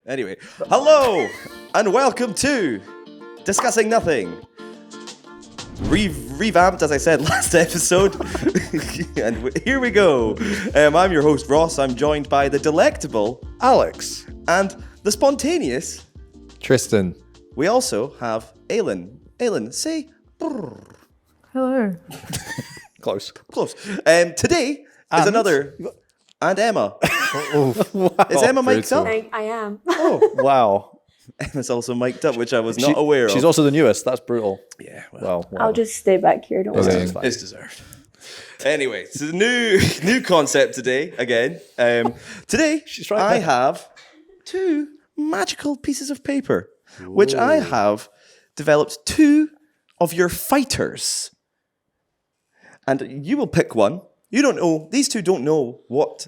Anyway, hello and welcome to Discussing Nothing. Revamped, as I said last episode. And here we go. I'm your host, Ross. I'm joined by the delectable Alex. And the spontaneous Tristan. We also have Aylin. Aylin, say brrr. Hello. Close. Today is another... And Emma. Wow. Is Emma mic'd up? I am. Oh, wow. Emma's also mic'd up, which I was not aware of. She's also the newest. That's brutal. Yeah, Wow. I'll just stay back here. Don't worry. It's deserved. Anyway, so the new concept today, again. Today, I have two magical pieces of paper, which I have developed two of your fighters. And you will pick one. You don't know, these two don't know what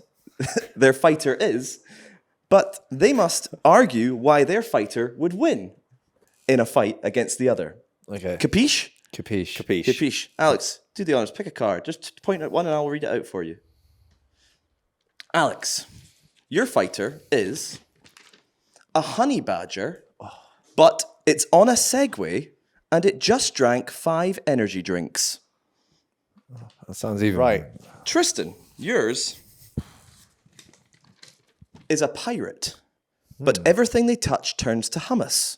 their fighter is, but they must argue why their fighter would win in a fight against the other. Okay. Capiche? Capiche. Capiche. Alex, do the honors. Pick a card. Just point at one and I'll read it out for you. Alex, your fighter is a honey badger, but it's on a Segway and it just drank 5 energy drinks. That sounds even. Right. Tristan, yours is a pirate, but everything they touch turns to hummus,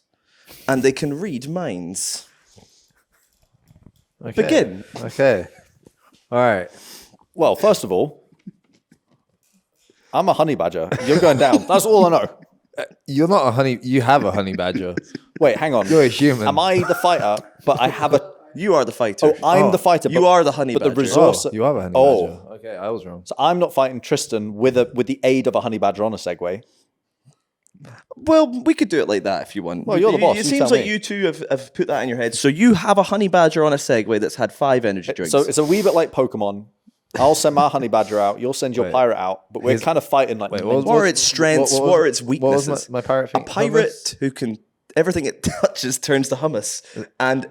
and they can read minds. Okay. Begin. Okay. All right. Well, first of all, I'm a honey badger. You're going down. That's all I know. You're not a honey. You have a honey badger. Wait, hang on. You're a human. Am I the fighter, but I have a... You are the fighter. Oh, I'm the fighter. You are the honey but badger. the resource... You have a honey Oh. badger. Okay, I was wrong. So I'm not fighting Tristan with the aid of a honey badger on a Segway. Well, we could do it like that if you want. Well, you're the boss. It You seems tell like me. you two have put that in your head. So you have a honey badger on a Segway that's had 5 energy drinks. So it's a wee bit like Pokemon. I'll send my honey badger out. You'll send your pirate out. But we're kind of fighting like... what are its strengths? What are its weaknesses? What was my pirate A thing? pirate who can... Everything it touches turns to hummus. And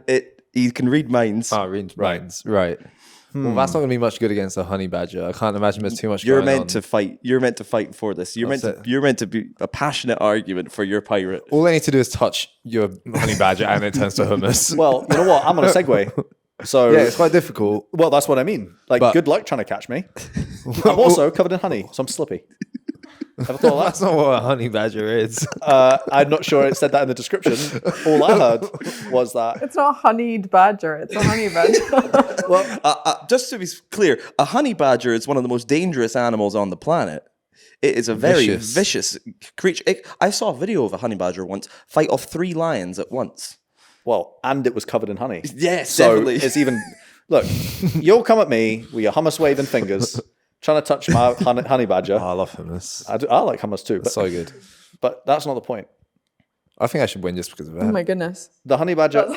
he can read minds. Oh, read minds. Right. Well, that's not going to be much good against a honey badger. I can't imagine there's too much You're going meant on. to fight. You're meant to fight for this. You're That's meant to be a passionate argument for your pirate. All I need to do is touch your honey badger and it turns to hummus. Well, you know what? I'm on a Segway. So... Yeah, it's quite difficult. Well, that's what I mean. Like, But- good luck trying to catch me. I'm also covered in honey, so I'm slippy. Ever thought of That's not what a honey badger is. that? I'm not sure it said that in the description. All I heard was that... It's not a honeyed badger. It's a honey badger. Well, just to be clear, a honey badger is one of the most dangerous animals on the planet. It is a very vicious creature. I saw a video of a honey badger once fight off 3 lions at once. Well, and it was covered in honey. Yes, So definitely. it's even... Look, you'll come at me with your hummus waving fingers, trying to touch my honey badger. Oh, I love hummus. I like hummus too. That's so good. But that's not the point. I think I should win just because of that. Oh my goodness. The honey badger...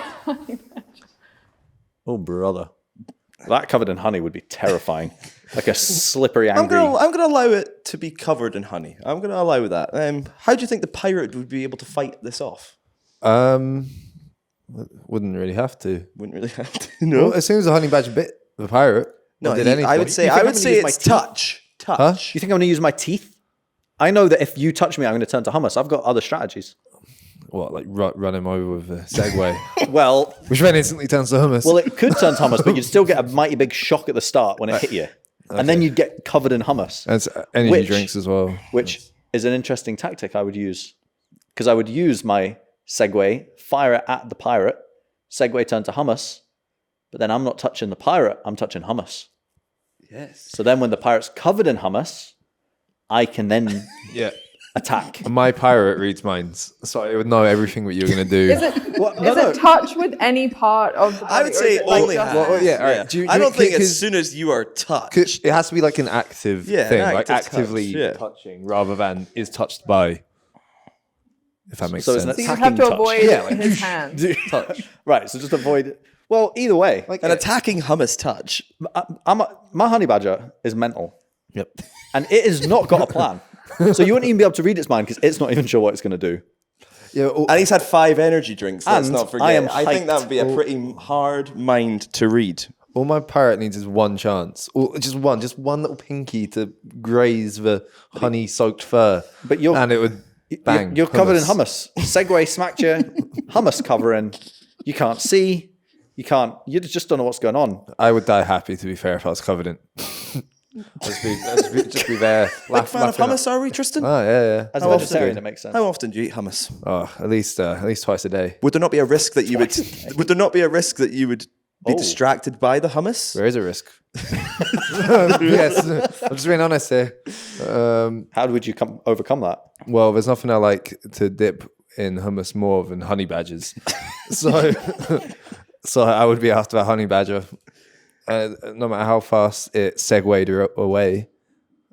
Oh, brother. That covered in honey would be terrifying. Like a slippery, angry... I'm gonna allow it to be covered in honey. I'm gonna allow that. How do you think the pirate would be able to fight this off? Wouldn't really have to. Wouldn't really have to. No, Well, as soon as the honey badger bit the pirate, no. did anything. I would say I'm gonna use my it's teeth? touch. Touch. You think I'm going to use my teeth? I know that if you touch me, I'm going to turn to hummus. I've got other strategies. What, like run him over with a Segway, Well, which then instantly turns to hummus. it could turn to hummus, but you'd still get a mighty big shock at the start when it hit you. And then you'd get covered in hummus, and it's energy Which- drinks as well. which is an interesting tactic I would use. Because I would use my Segway, fire it at the pirate, Segway turn to hummus, but then I'm not touching the pirate, I'm touching hummus. Yes. So then when the pirate's covered in hummus, I can then Yeah. attack. My pirate reads minds, so it would know everything what you're gonna do. Is it touch with any part of the body? I would or say is it like only just- half. yeah, all right. Do you- I don't think as because- soon as you are touched. It has to be like an active Yeah, an thing, like active touch, actively yeah. touching rather than is touched by. If that makes So it's sense. an So you have attacking to touch. avoid Yeah, like, his hand. Right, so just avoid it. Well, either way, An attacking hummus touch. my honey badger is mental. Yep. And it has not got a plan. So you wouldn't even be able to read its mind because it's not even sure what it's going to do. Yeah. And he's had 5 energy drinks. Let's And not forget. I am I think that would be a hyped. pretty hard mind to read. All my pirate needs is one chance, or just one little pinky to graze the honey-soaked fur. But you're- and it would Bang. You're covered in hummus. Segway smacked you. Hummus covering. You can't see. You just don't know what's going on. I would die happy, to be fair, if I was covered in. just be there. Big fan of hummus, are we, Tristan? Oh, yeah. As a vegetarian, it makes sense. How often do you eat hummus? Oh, at least twice a day. Would there not be a risk that you would? Would there not be a risk that you would be distracted by the hummus? There is a risk. Yes, I'm just being honest here. How would you overcome that? Well, there's nothing I like to dip in hummus more than honey badgers. So I would be after a honey badger. No matter how fast it segued away.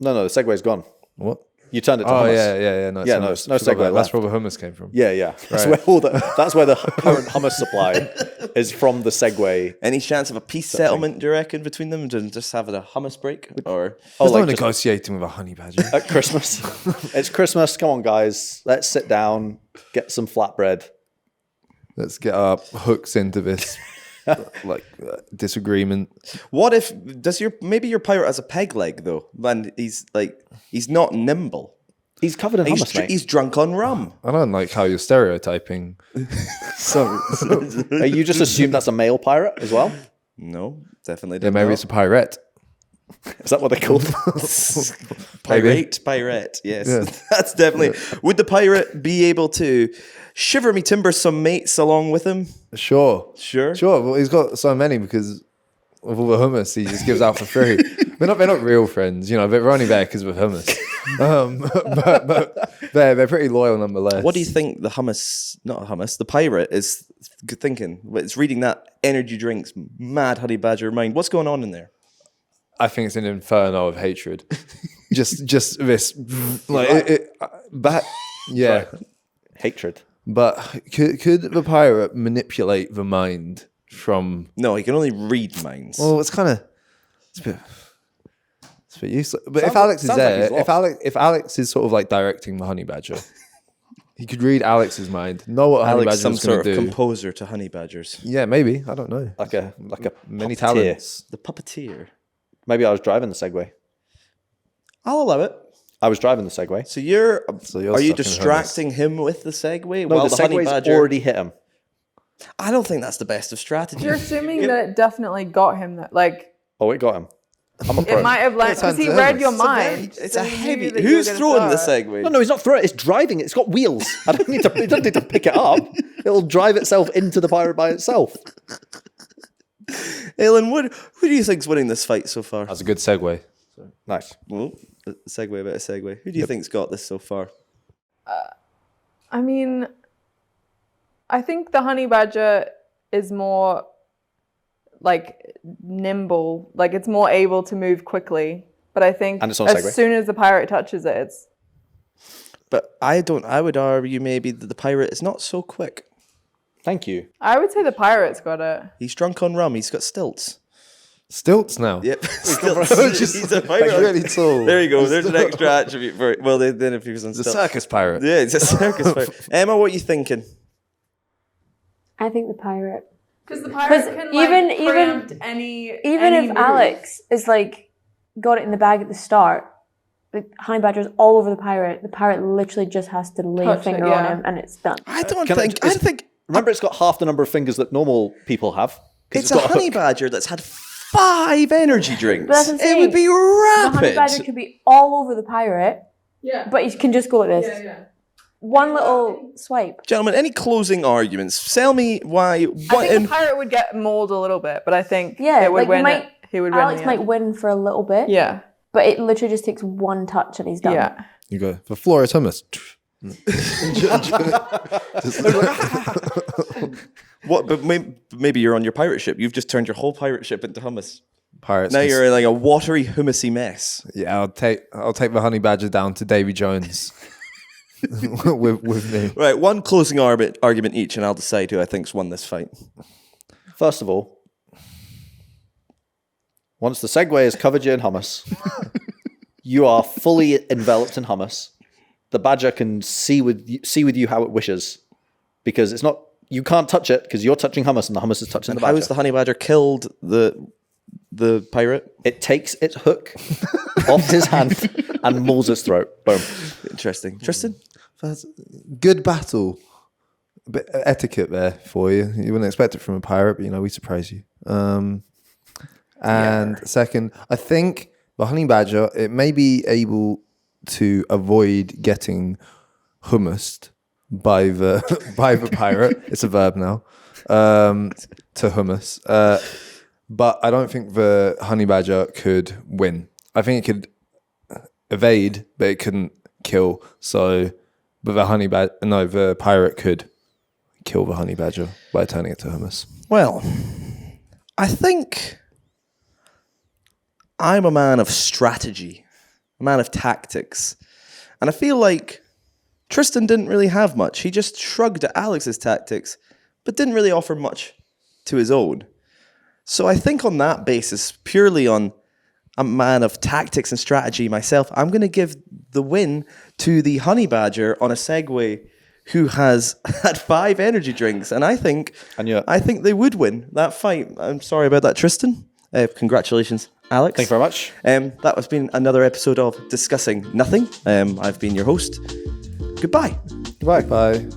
No, the Segway's gone. What? You turned it to Oh, hummus. yeah. No, Yeah, no Segway That's left. where the hummus came from. Yeah. That's where the current hummus supply is from the Segway. Any chance of a peace settlement, do you reckon, between them, and just having a hummus break? Or There's no just negotiating with a honey badger. at Christmas. It's Christmas. Come on, guys. Let's sit down, get some flatbread. Let's get our hooks into this disagreement. what if maybe your pirate has a peg leg though, and he's not nimble. He's covered in hummus, mate. He's drunk on rum. I don't like how you're stereotyping. You just assume that's a male pirate as well? No, definitely. Yeah, maybe it's a pirate. Is that what they're called? Pirate. Yes, that's definitely. Would the pirate be able to shiver me timbers some mates along with him? Sure. Sure. Well, he's got so many because of all the hummus he just gives out for free. They're not real friends, but they're only there because of hummus. But they're pretty loyal nonetheless. What do you think the pirate is thinking? It's reading that energy drinks, mad honey badger mind. What's going on in there? I think it's an inferno of hatred. just this, yeah. Hatred. But could the pirate manipulate the mind from? No, he can only read minds. Well, it's a bit useless. But if Alex is there, if Alex is sort of like directing the honey badger, he could read Alex's mind, know what honey Alex, badger some is going sort to of do. composer to honey badgers. Yeah, maybe. I don't know. Like a Many puppeteer. talents. The puppeteer. Maybe I was driving the Segway. I'll allow it. I was driving the Segway. So you're you're are you stuck in distracting him with the Segway? No, while the honey Segway's badger? already hit him. I don't think that's the best of strategy. You're assuming that it definitely got him. That Oh, it got him. I'm a pro. it might have landed because he read your mind. It's so a he heavy. knew that you were Who's gonna throwing the throw it. Segway? No, he's not throwing it. It's driving it. It's got wheels. I don't need to pick it up. It'll drive itself into the pirate by itself. Alan, who do you think's winning this fight so far? That's a good segue. Nice. Well, a segue about a segue. Who do you think's got this so far? I mean, I think the honey badger is more nimble, it's more able to move quickly. But I think And it's on as Segway. soon as the pirate touches it, it's But I would argue maybe that the pirate is not so quick. Thank you. I would say the pirate's got it. He's drunk on rum. He's got stilts. Stilts now. Yep. Stilts. He's a pirate. really tall. There you go. There's an extra attribute for it. Well, then if he was on The stilts. circus pirate. Yeah, it's a circus pirate. Emma, what are you thinking? I think the pirate. Because the 'Cause pirate can even- preempt any Even any if move. Alex is got it in the bag at the start, the honey badger's all over the pirate literally just has to lay a Touch it, finger yeah. on him and it's done. I Can I think Remember, it's got half the number of fingers that normal people have. 'Cause it's a got honey hook. badger that's had 5 energy drinks. But that's what I'm It would saying. be The honey badger rapid. could be all over the pirate, Yeah. but he can just go like this. yeah. One little swipe. Gentlemen, any closing arguments? Tell me why. I What think in the pirate would get mauled a little bit, but I think Yeah, it would win. might, He would win. Alex the might end. win for a little bit, Yeah. but it literally just takes one touch and he's done. Yeah. You go, the floor is hummus. what? But maybe you're on your pirate ship. You've just turned your whole pirate ship into hummus. Pirates. Now you're in a watery, hummusy mess. Yeah, I'll take the honey badger down to Davy Jones with me. Right, one closing argument each, and I'll decide who I think's won this fight. First of all, once the Segway has covered you in hummus, you are fully enveloped in hummus. The badger can see with you how it wishes, because it's not. You can't touch it because you're touching hummus, and the hummus is touching And the how badger. has the honey badger killed the pirate? It takes its hook off his hand and mauls its throat. Boom. Interesting. Tristan? That's good battle. A bit of etiquette there for you. You wouldn't expect it from a pirate, but we surprise you. And second, I think the honey badger, it may be able to avoid getting hummused by the pirate. It's a verb now. To hummus. But I don't think the honey badger could win. I think it could evade, but it couldn't kill. So, but the pirate could kill the honey badger by turning it to hummus. Well, I think I'm a man of strategy, a man of tactics. And I feel like Tristan didn't really have much. He just shrugged at Alex's tactics, but didn't really offer much to his own. So I think on that basis, purely on a man of tactics and strategy myself, I'm going to give the win to the honey badger on a Segway who has had 5 energy drinks. And I think they would win that fight. I'm sorry about that, Tristan. Congratulations, Alex. Thank you very much. That has been another episode of Discussing Nothing. I've been your host. Goodbye. Goodbye. Bye.